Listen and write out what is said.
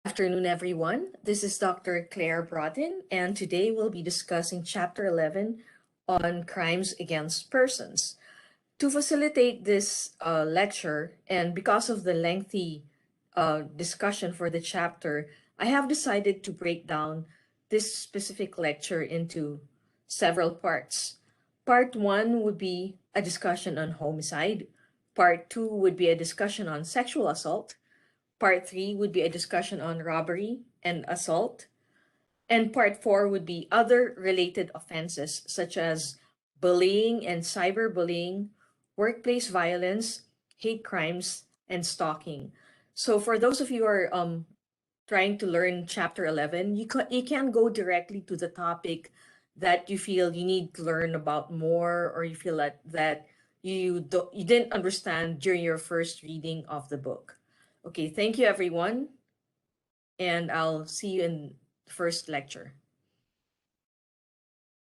Afternoon, everyone. This is Dr. Claire Broughton, and today we'll be discussing Chapter 11 on crimes against persons. To facilitate this lecture, and because of the lengthy discussion for the chapter, I have decided to break down this specific lecture into several parts. Part 1 would be a discussion on homicide. Part 2 would be a discussion on sexual assault. Part 3 would be a discussion on robbery and assault. And part 4 would be other related offenses such as bullying and cyberbullying, workplace violence, hate crimes, and stalking. So for those of you who are trying to learn Chapter 11, you can go directly to the topic that you feel you need to learn about more, or you feel that you didn't understand during your first reading of the book. Okay, thank you everyone, and I'll see you in the first lecture.